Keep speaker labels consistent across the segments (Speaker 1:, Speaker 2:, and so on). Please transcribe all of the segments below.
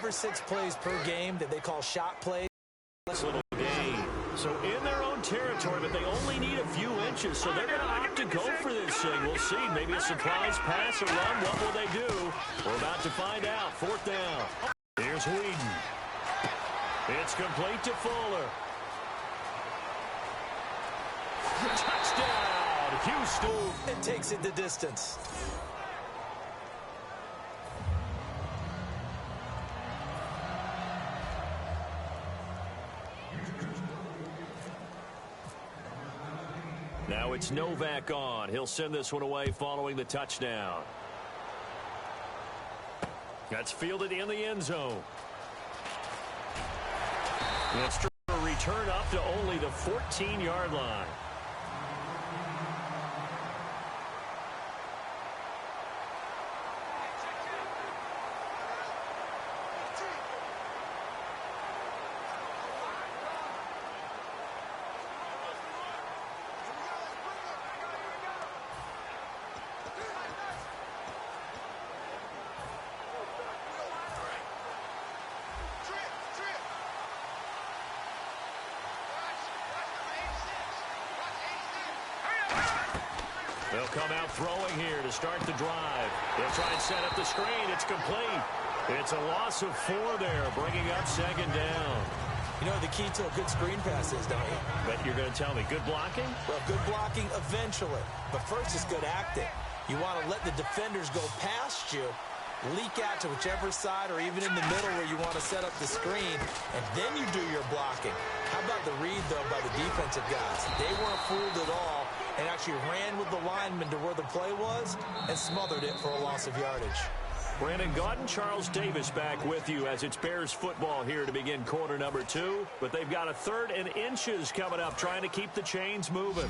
Speaker 1: 5 or 6 plays per game that they call shot plays.
Speaker 2: Little game. So in their own territory, but they only need a few inches, so they're going to opt to go for this thing. We'll see. Maybe a surprise pass or run. What will they do? We're about to find out. 4th down. Here's Whedon. It's complete to Fuller. Touchdown, Houston.
Speaker 1: It takes it the distance.
Speaker 2: Now it's Novak on. He'll send this one away following the touchdown. That's fielded in the end zone. It's a return up to only the 14-yard line. They'll come out throwing here to start the drive. They'll try and set up the screen. It's complete. It's a loss of 4 there, bringing up 2nd down.
Speaker 1: You know the key to a good screen pass is, don't you?
Speaker 2: But you're going to tell me, good blocking?
Speaker 1: Well, good blocking eventually. But first is good acting. You want to let the defenders go past you, leak out to whichever side or even in the middle where you want to set up the screen, and then you do your blocking. How about the read, though, by the defensive guys? They weren't fooled at all and actually ran with the lineman to where the play was and smothered it for a loss of yardage.
Speaker 2: Brandon Gaudin, Charles Davis back with you as it's Bears football here to begin quarter number 2. But they've got a 3rd and inches coming up, trying to keep the chains moving.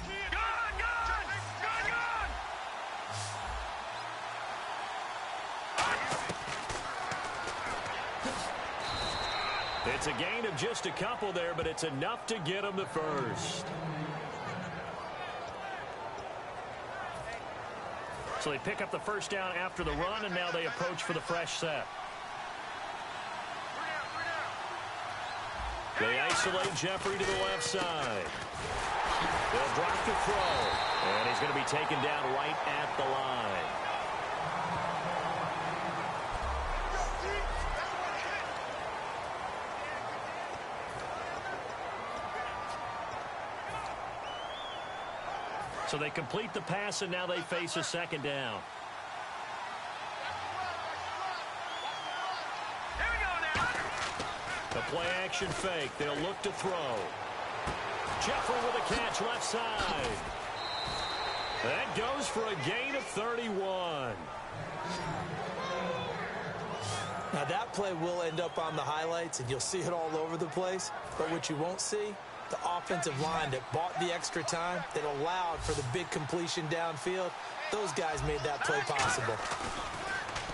Speaker 2: It's a gain of just a couple there, but it's enough to get them the first. So they pick up the first down after the run, and now they approach for the fresh set. They isolate Jeffrey to the left side. They'll drop the throw, and he's going to be taken down right at the line. So they complete the pass, and now they face a 2nd down. The play-action fake. They'll look to throw. Jeffrey with a catch left side. That goes for a gain of 31.
Speaker 1: Now that play will end up on the highlights, and you'll see it all over the place. But what you won't see, the offensive line that bought the extra time, that allowed for the big completion downfield, those guys made that play possible.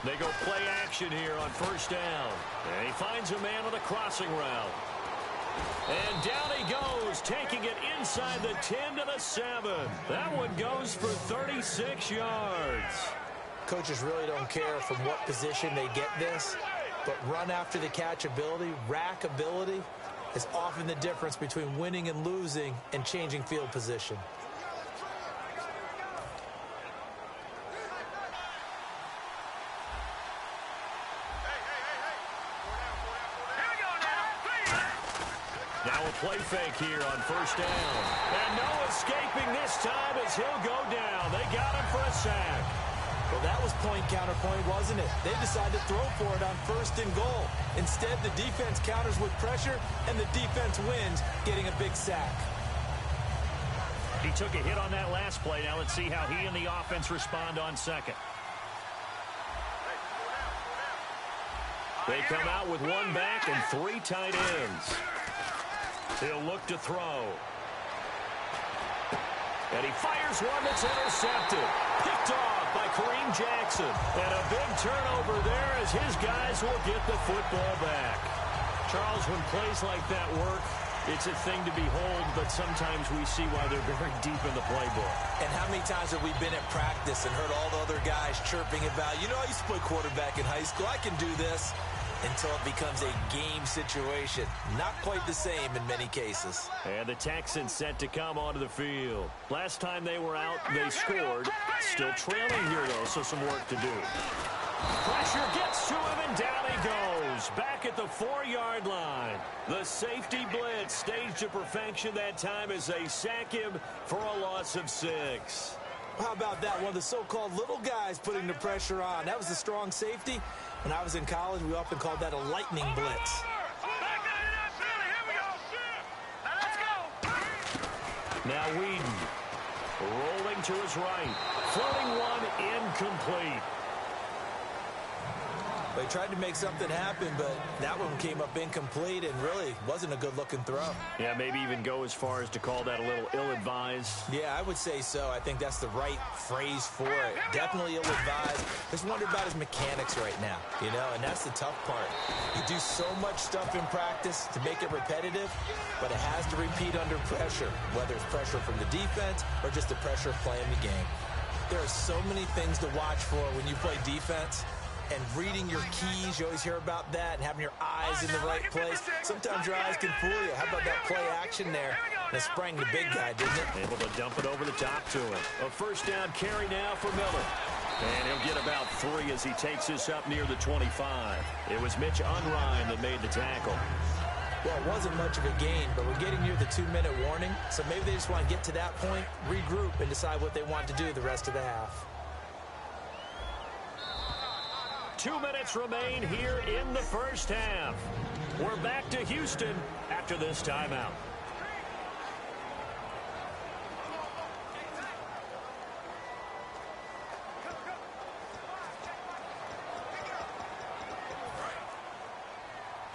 Speaker 2: They go play action here on first down. And he finds a man on the crossing route. And down he goes, taking it inside the 10 to the 7. That one goes for 36 yards.
Speaker 1: Coaches really don't care from what position they get this, but run after the catch ability, rack ability, is often the difference between winning and losing and changing field position.
Speaker 2: Now a play fake here on first down. And no escaping this time as he'll go down. They got him for a sack.
Speaker 1: Well, that was point-counterpoint, wasn't it? They decided to throw for it on 1st and goal. Instead, the defense counters with pressure, and the defense wins, getting a big sack.
Speaker 2: He took a hit on that last play. Now let's see how he and the offense respond on 2nd. They come out with 1 back and 3 tight ends. He'll look to throw. And he fires one that's intercepted. Picked off by Kareem Jackson. And a big turnover there as his guys will get the football back. Charles, when plays like that work, it's a thing to behold, but sometimes we see why they're very deep in the playbook.
Speaker 1: And how many times have we been at practice and heard all the other guys chirping about, you know, I used to play quarterback in high school, I can do this. until it becomes a game situation. Not quite the same in many cases.
Speaker 2: And the Texans set to come onto the field. Last time they were out, they scored. Still trailing here, though, so some work to do. Pressure gets to him, and down he goes. Back at the 4-yard line. The safety blitz staged to perfection that time as they sack him for a loss of 6.
Speaker 1: How about that? One of the so-called little guys putting the pressure on. That was the strong safety. When I was in college, we often called that a lightning blitz.
Speaker 2: Now Whedon rolling to his right. Floating one incomplete.
Speaker 1: They tried to make something happen, but that one came up incomplete and really wasn't a good-looking throw.
Speaker 2: Yeah, maybe even go as far as to call that a little ill-advised.
Speaker 1: Yeah, I would say so. I think that's the right phrase for it. Definitely ill-advised. Just wonder about his mechanics right now, you know, and that's the tough part. You do so much stuff in practice to make it repetitive, but it has to repeat under pressure, whether it's pressure from the defense or just the pressure of playing the game. There are so many things to watch for when you play defense. And reading your keys, you always hear about that, and having your eyes in the right place. Sometimes your eyes can fool you. How about that play action there? And it sprang the big guy, didn't it?
Speaker 2: Able to dump it over the top to him. A first down carry now for Miller. And he'll get about 3 as he takes this up near the 25. It was Mitch Unrein that made the tackle.
Speaker 1: Well, it wasn't much of a gain, but we're getting near the 2-minute warning. So maybe they just want to get to that point, regroup, and decide what they want to do the rest of the half.
Speaker 2: 2 minutes remain here in the first half. We're back to Houston after this timeout.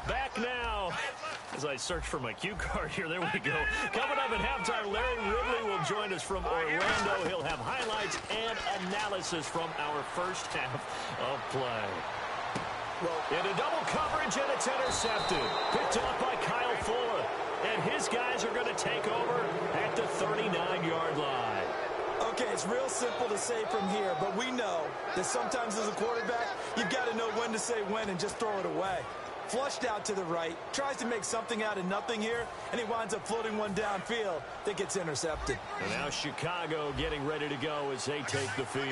Speaker 2: Back now. As I search for my cue card here, there we go. Coming up at halftime, Larry Ridley will join us from Orlando. He'll have highlights and analysis from our first half of play. Well, into double coverage, and it's intercepted. Picked up by Kyle Fuller. And his guys are going to take over at the 39-yard line.
Speaker 1: Okay, it's real simple to say from here, but we know that sometimes as a quarterback, you've got to know when to say when and just throw it away. Flushed out to the right, tries to make something out of nothing here, and he winds up floating one downfield that gets intercepted.
Speaker 2: And now Chicago getting ready to go as they take the field.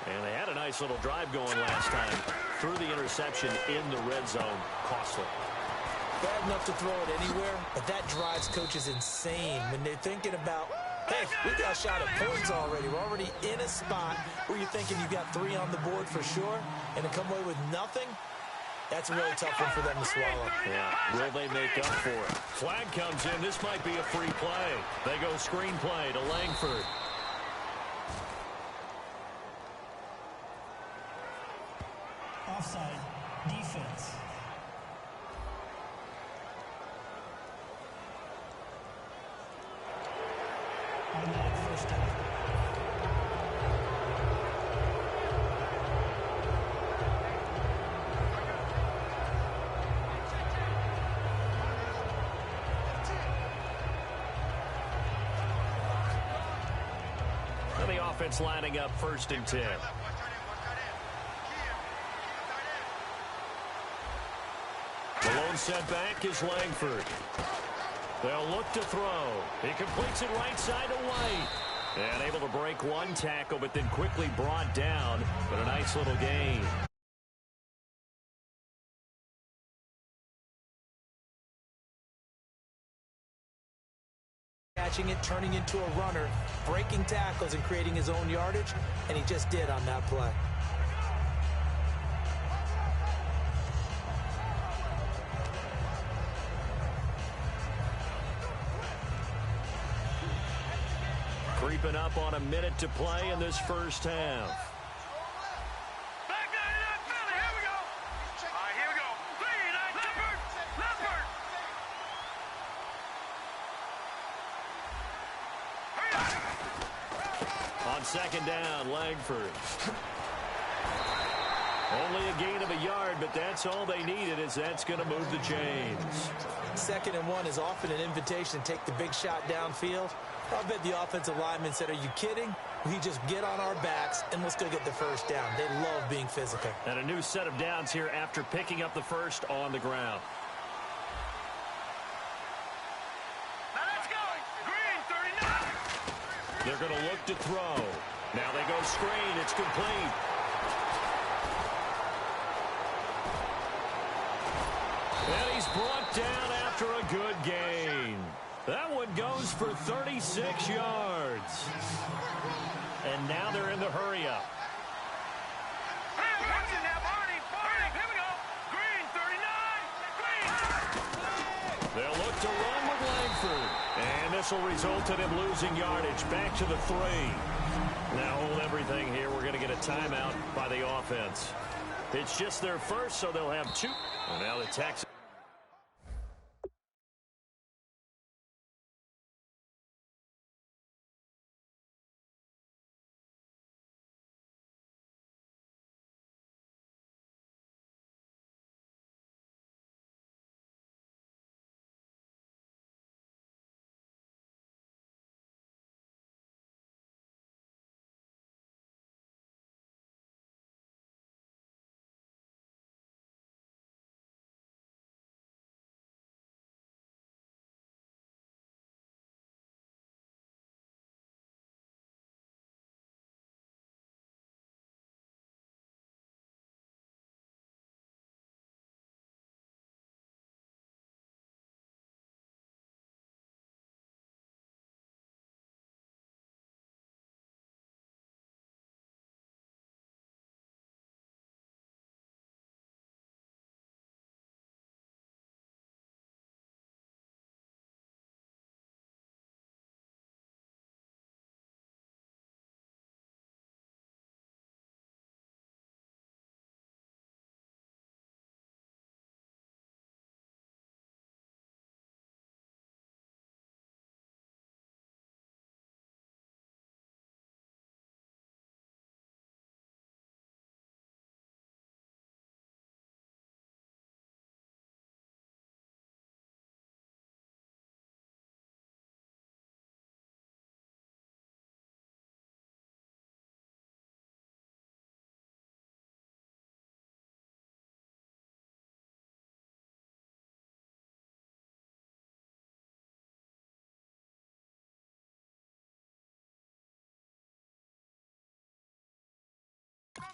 Speaker 2: And they had a nice little drive going last time. Threw the interception in the red zone. Costly.
Speaker 1: Bad enough to throw it anywhere, but that drives coaches insane when they're thinking about, hey, we got a shot at points already. We're already in a spot where you're thinking you got 3 on the board for sure, and to come away with nothing, that's a really tough one for them to swallow.
Speaker 2: Yeah, will they make up for it? Flag comes in. This might be a free play. They go screen play to Langford.
Speaker 3: Offside, defense. Automatic first down.
Speaker 2: The offense lining up 1st and 10. The lone setback is Langford. They'll look to throw. He completes it right side to White. And able to break one tackle, but then quickly brought down. But a nice little gain.
Speaker 1: Catching it, turning into a runner, breaking tackles and creating his own yardage, and he just did on that play.
Speaker 2: Creeping up on a minute to play in this first half. On 2nd down, Langford. Only a gain of a yard, but that's all they needed, as that's going to move the chains.
Speaker 1: 2nd and 1 is often an invitation to take the big shot downfield. I'll bet the offensive lineman said, are you kidding? We just get on our backs, and let's go get the first down. They love being physical.
Speaker 2: And a new set of downs here after picking up the first on the ground.
Speaker 4: Now let's go. Green, 39.
Speaker 2: They're going to look to throw. Now they go screen. It's complete. And he's brought down after a good gain. That one goes for 36 yards. And now they're in the hurry-up.
Speaker 4: Hey, watch it now, Barney. Barney, here we go. Green, 39. Green.
Speaker 2: They'll look to run with Langford. And this will result in him losing yardage. Back to the 3. Now hold everything here. We're going to get a timeout by the offense. It's just their first, so they'll have 2. And now the Texans.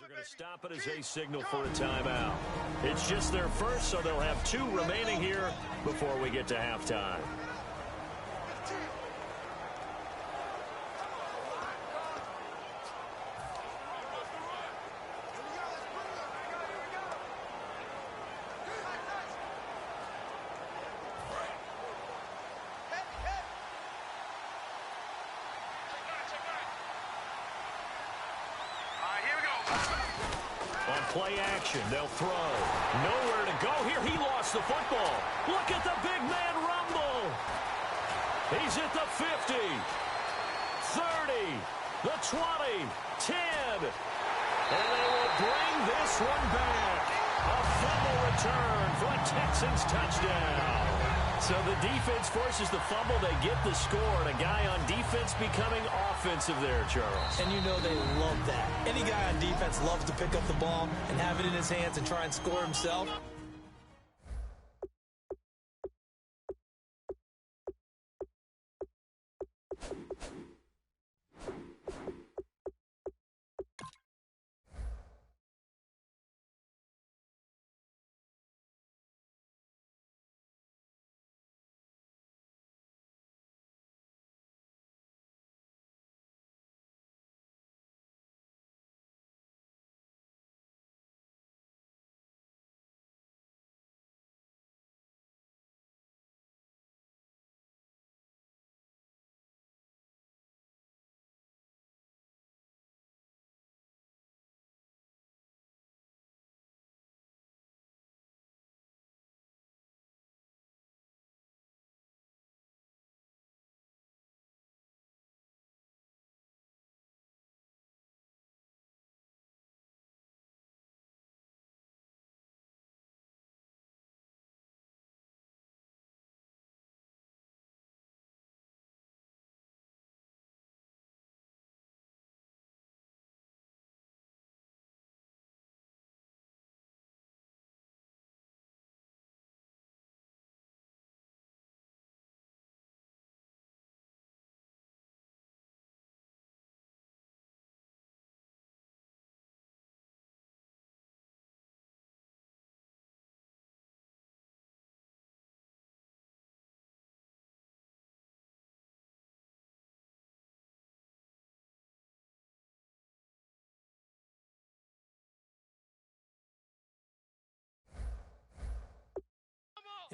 Speaker 2: They're going to stop it as a signal for a timeout. It's just their first, so they'll have 2 remaining here before we get to halftime. Play action. They'll throw. Nowhere to go here. He lost the football. Look at the big man rumble. He's at the 50, 30, the 20, 10. And they will bring this one back. A fumble return for a Texans touchdown. So the defense forces the fumble. They get the score. And a guy on defense becoming offensive there, Charles.
Speaker 1: And you know they love that. Any guy on defense loves to pick up the ball and have it in his hands and try and score himself.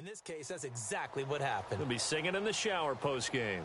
Speaker 1: In this case, that's exactly what happened.
Speaker 2: He'll be singing in the shower post-game.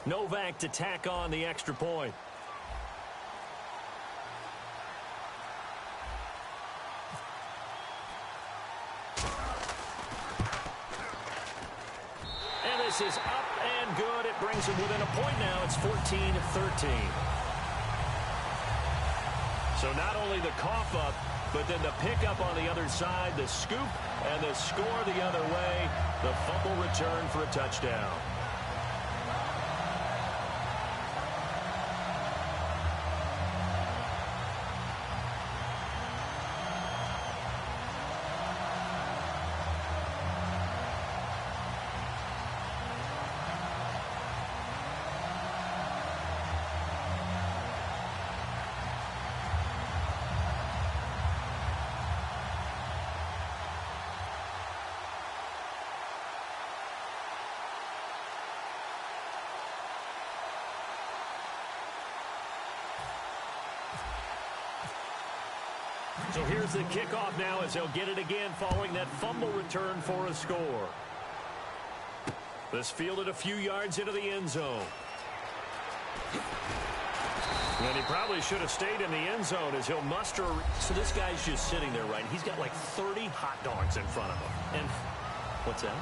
Speaker 2: Novak to tack on the extra point. And this is up and good. It brings him within a point now. It's 14-13. So not only the cough up, but then the pickup on the other side, the scoop, and the score the other way. The fumble return for a touchdown. So here's the kickoff now as they'll get it again following that fumble return for a score. This fielded a few yards into the end zone. And he probably should have stayed in the end zone as he'll muster. So this guy's just sitting there, right? He's got like 30 hot dogs in front of him. And what's that?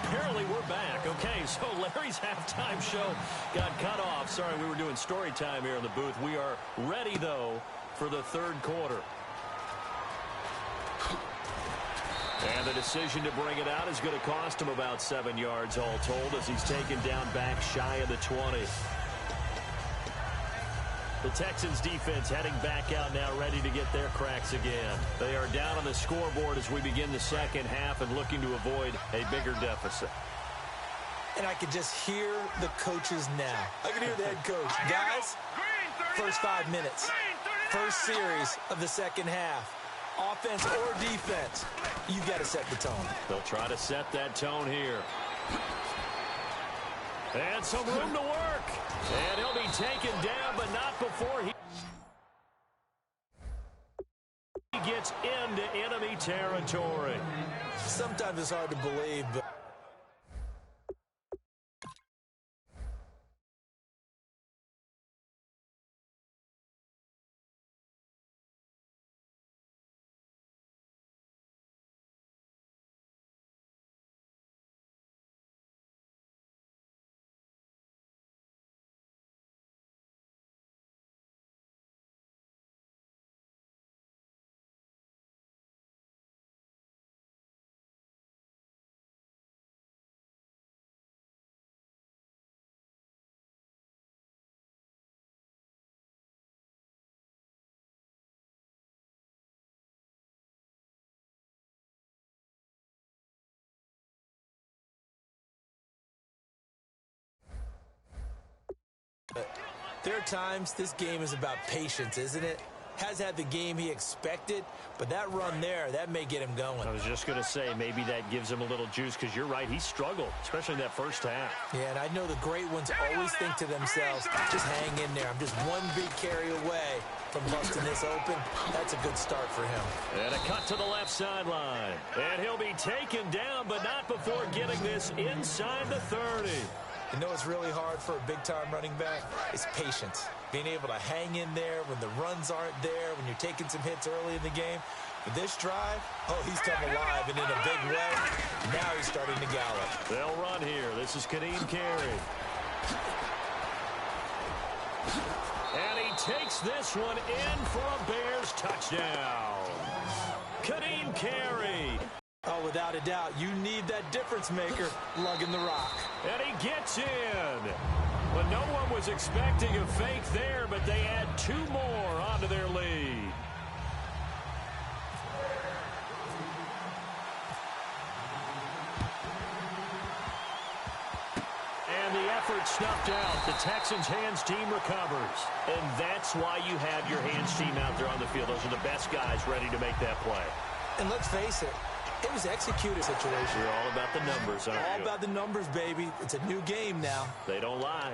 Speaker 2: Apparently we're back. Okay, so Larry's halftime show got cut off. Sorry, we were doing story time here in the booth. We are ready, though, for the third quarter. And the decision to bring it out is going to cost him about 7 yards all told as he's taken down back shy of the 20. The Texans defense heading back out now, ready to get their cracks again. They are down on the scoreboard as we begin the second half and looking to avoid a bigger deficit.
Speaker 1: And I can just hear the coaches now. I can hear the head coach. Guys, first 5 minutes. First series of the second half. Offense or defense, you got to set the tone.
Speaker 2: They'll try to set that tone here. And some room to work. And he'll be taken down, but not before he gets into enemy territory.
Speaker 1: Sometimes it's hard to believe, but there are times this game is about patience, isn't it? Has had the game he expected, but that run there, that may get him going.
Speaker 2: I was just going to say, maybe that gives him a little juice, because you're right, he struggled, especially in that first half.
Speaker 1: Yeah, and I know the great ones always think to themselves, just hang in there. I'm just one big carry away from busting this open. That's a good start for him.
Speaker 2: And a cut to the left sideline. And he'll be taken down, but not before getting this inside the 30.
Speaker 1: You know what's really hard for a big-time running back? It's patience. Being able to hang in there when the runs aren't there, when you're taking some hits early in the game. But this drive, oh, he's come alive and in a big way. Now he's starting to gallop.
Speaker 2: They'll run here. This is Kadeem Carey. And he takes this one in for a Bears touchdown. Kadeem Carey.
Speaker 1: Oh, without a doubt, you need that difference maker lugging the rock.
Speaker 2: And he gets in. But no one was expecting a fake there, but they add 2 more onto their lead. And the effort snuffed out. The Texans' hands team recovers. And that's why you have your hands team out there on the field. Those are the best guys ready to make that play.
Speaker 1: And let's face it, it was executed situation.
Speaker 2: You're all about the numbers, aren't you?
Speaker 1: All about the numbers, baby. It's a new game now.
Speaker 2: They don't lie.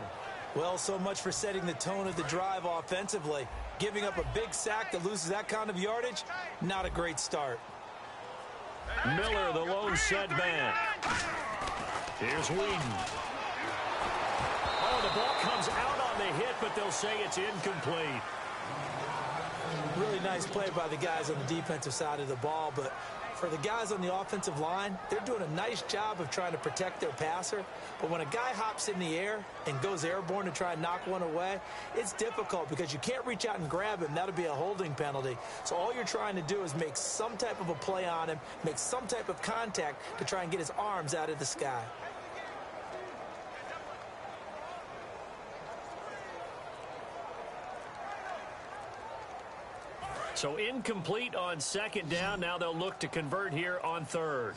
Speaker 1: Well, so much for setting the tone of the drive offensively. Giving up a big sack that loses that kind of yardage, not a great start.
Speaker 2: Miller, the lone setback. Here's Whedon. Oh, the ball comes out on the hit, but they'll say it's incomplete.
Speaker 1: Really nice play by the guys on the defensive side of the ball, but for the guys on the offensive line, they're doing a nice job of trying to protect their passer. But when a guy hops in the air and goes airborne to try and knock one away, it's difficult because you can't reach out and grab him. That'll be a holding penalty. So all you're trying to do is make some type of a play on him, make some type of contact to try and get his arms out of the sky.
Speaker 2: So incomplete on second down. Now they'll look to convert here on third.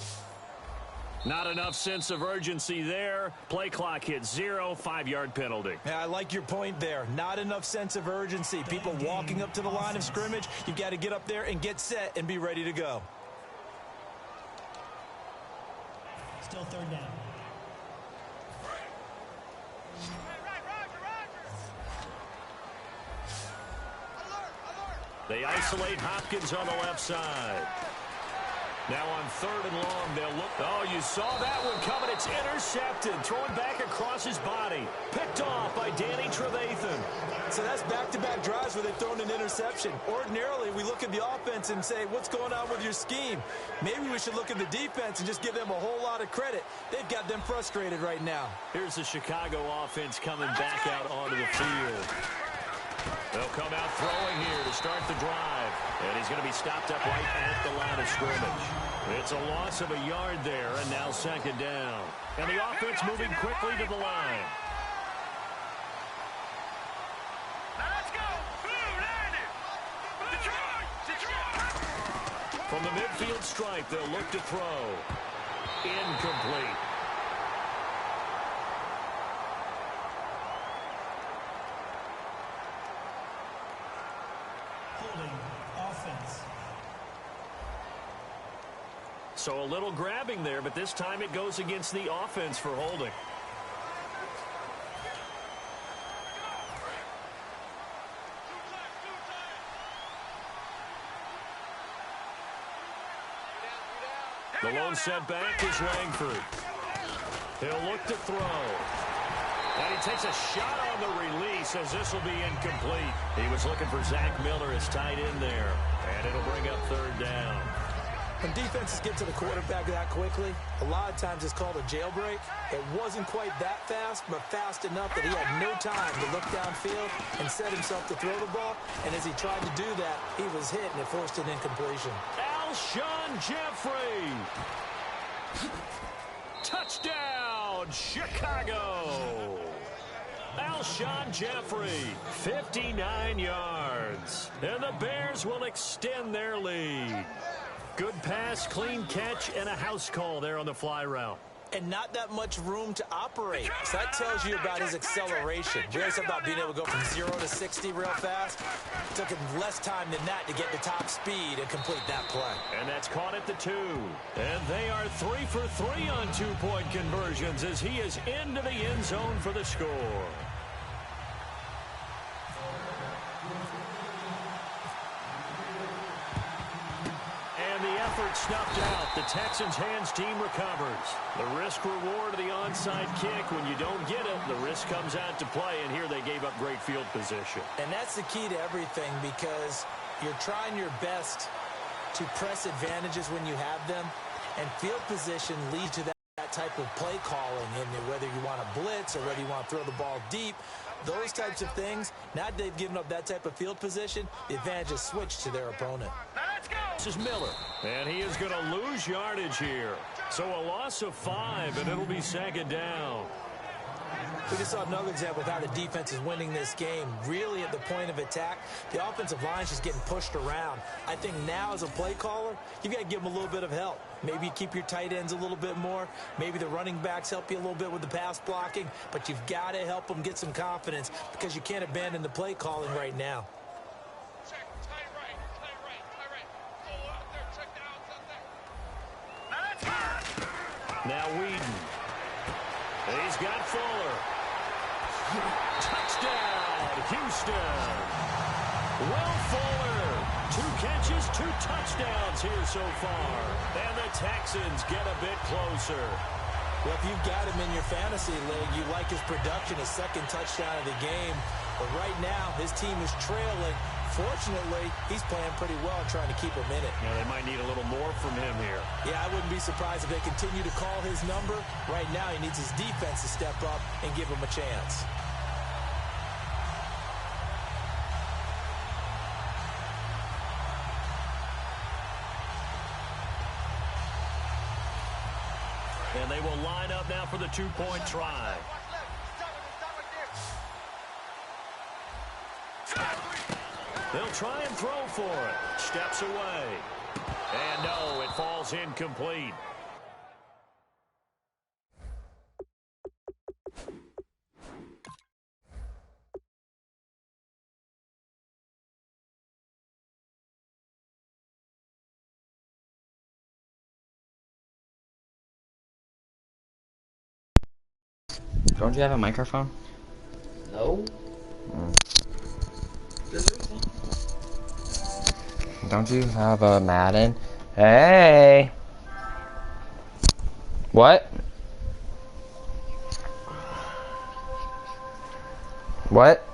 Speaker 2: Not enough sense of urgency there. Play clock hit 0, 5-yard penalty.
Speaker 1: Yeah, I like your point there. Not enough sense of urgency. People walking up to the line of scrimmage, you've got to get up there and get set and be ready to go.
Speaker 3: Still third down.
Speaker 2: They isolate Hopkins on the left side. Now on third and long, they'll look. Oh, you saw that one coming. It's intercepted. Throwing back across his body. Picked off by Danny Trevathan.
Speaker 1: So that's back-to-back drives where they've thrown an interception. Ordinarily, we look at the offense and say, what's going on with your scheme? Maybe we should look at the defense and just give them a whole lot of credit. They've got them frustrated right now.
Speaker 2: Here's the Chicago offense coming back out onto the field. They'll come out throwing here to start the drive. And he's going to be stopped up right at the line of scrimmage. It's a loss of a yard there, and now second down. And the offense moving quickly to the line.
Speaker 4: Let's go. Blue landed. Detroit.
Speaker 2: From the midfield stripe, they'll look to throw. Incomplete.
Speaker 3: Offense.
Speaker 2: So a little grabbing there, but this time it goes against the offense for holding. The lone setback is Langford. He'll look to throw. And he takes a shot on the release as this will be incomplete. He was looking for Zach Miller as tight end there. And it'll bring up third down.
Speaker 1: When defenses get to the quarterback that quickly, a lot of times it's called a jailbreak. It wasn't quite that fast, but fast enough that he had no time to look downfield and set himself to throw the ball. And as he tried to do that, he was hit and it forced an incompletion.
Speaker 2: Alshon Jeffrey. Touchdown, Chicago. Alshon Jeffrey, 59 yards. And the Bears will extend their lead. Good pass, clean catch, and a house call there on the fly route.
Speaker 1: And not that much room to operate. So that tells you about his acceleration. We always talk about being able to go from 0 to 60 real fast. It took him less time than that to get to top speed and complete that play.
Speaker 2: And that's caught at the 2. And they are 3 for 3 on 2-point conversions as he is into the end zone for the score. Effort snuffed out. The Texans' hands team recovers. The risk-reward of the onside kick. When you don't get it, the risk comes out to play, and here they gave up great field position.
Speaker 1: And that's the key to everything because you're trying your best to press advantages when you have them, and field position leads to that type of play calling, and whether you want to blitz or whether you want to throw the ball deep, those types of things, now that they've given up that type of field position, the advantage is switched to their opponent.
Speaker 4: Let's
Speaker 2: This is Miller, and he is going to lose yardage here. So a loss of 5, and it'll be second down.
Speaker 1: We just saw another example of how the defense is winning this game. Really at the point of attack, the offensive line is just getting pushed around. I think now as a play caller, you've got to give them a little bit of help. Maybe you keep your tight ends a little bit more. Maybe the running backs help you a little bit with the pass blocking. But you've got to help them get some confidence because you can't abandon the play calling right now.
Speaker 2: Now Whedon. He's got Fuller. Touchdown, Houston. Will Fuller. 2 catches, 2 touchdowns here so far. And the Texans get a bit closer.
Speaker 1: Well, if you've got him in your fantasy league, you like his production, his second touchdown of the game. But right now, his team is trailing. Fortunately, he's playing pretty well and trying to keep him in it.
Speaker 2: Yeah, they might need a little more from him here.
Speaker 1: Yeah, I wouldn't be surprised if they continue to call his number. Right now, he needs his defense to step up and give him a chance.
Speaker 2: And they will line up now for the 2-point try. They'll try and throw for it. Steps away. And no, it falls incomplete.
Speaker 5: Don't you have a microphone?
Speaker 6: No.
Speaker 5: Don't you have a Madden? Hey! What? What?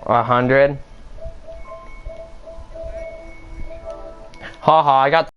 Speaker 5: $100? Haha, I got